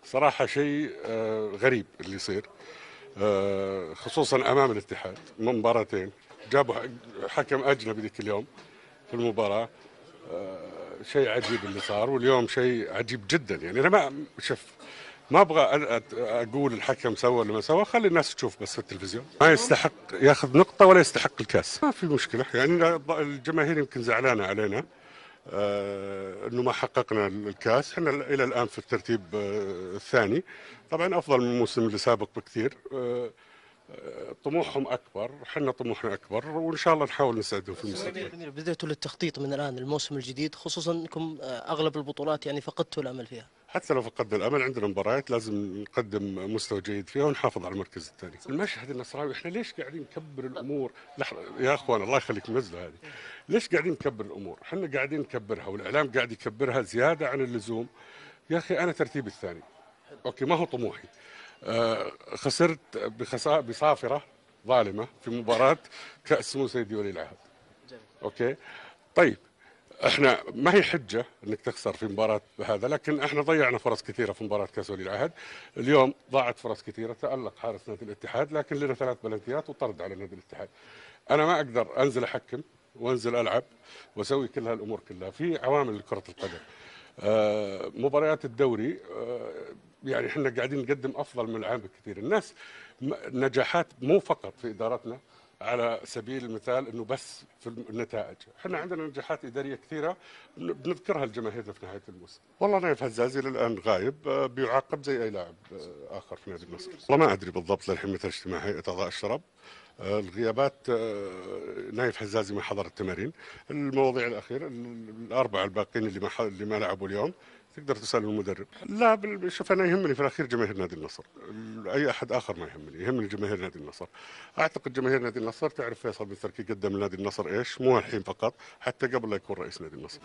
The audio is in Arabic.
صراحة شيء غريب اللي يصير، خصوصا أمام الاتحاد من مباراتين جابوا حكم أجنبي ذيك اليوم في المباراة. شيء عجيب اللي صار، واليوم شيء عجيب جدا. يعني أنا ما أبغى أقول الحكم سوى ولا ما سوى، خلي الناس تشوف بس في التلفزيون. ما يستحق ياخذ نقطة ولا يستحق الكاس، ما في مشكلة. يعني الجماهير يمكن زعلانة علينا انه ما حققنا الكاس. احنا الى الان في الترتيب الثاني، طبعا افضل من الموسم اللي سابق بكثير. طموحهم اكبر، احنا طموحنا اكبر، وان شاء الله نحاول نساعدهم في المستقبل. جميل. بدأتوا للتخطيط من الآن الموسم الجديد، خصوصا أنكم أغلب البطولات يعني فقدتوا الأمل فيها. حتى لو فقدنا الامل، عندنا مباريات لازم نقدم مستوى جيد فيها ونحافظ على المركز الثاني. المشهد النصراوي احنا ليش قاعدين نكبر الامور؟ لحظه يا اخوان، الله يخليك نزلوا هذه. ليش قاعدين نكبر الامور؟ احنا قاعدين نكبرها والاعلام قاعد يكبرها زياده عن اللزوم. يا اخي انا ترتيبي الثاني، اوكي، ما هو طموحي. خسرت بصافره ظالمه في مباراه كاس مو سيدي ولي العهد. اوكي، طيب احنا ما هي حجه انك تخسر في مباراه هذا، لكن احنا ضيعنا فرص كثيره في مباراه كاس ولي العهد. اليوم ضاعت فرص كثيره، تالق حارس نادي الاتحاد، لكن لنا 3 بلنتيات وطرد على نادي الاتحاد. انا ما اقدر انزل احكم وانزل العب واسوي كل هالامور كلها في عوامل كره القدم. مباريات الدوري، يعني احنا قاعدين نقدم افضل من العام بكثير. الناس نجاحات مو فقط في ادارتنا على سبيل المثال انه بس في النتائج، احنا عندنا نجاحات اداريه كثيره بنذكرها لجماهيرنا في نهايه الموسم. والله نايف هزازي للان غايب، بيعاقب زي اي لاعب اخر في نادي النصر. والله ما ادري بالضبط للحين متى اجتماع هيئه اعضاء الشرب. الغيابات، نايف حزازي ما حضر التمارين. المواضيع الاخيره الاربعه الباقيين اللي ما لعبوا اليوم تقدر تسال المدرب. لا شوف، انا يهمني في الاخير جماهير نادي النصر، اي احد اخر ما يهمني جماهير نادي النصر. اعتقد جماهير نادي النصر تعرف فيصل بن تركي قدم لنادي النصر ايش، مو الحين فقط، حتى قبل لا يكون رئيس نادي النصر.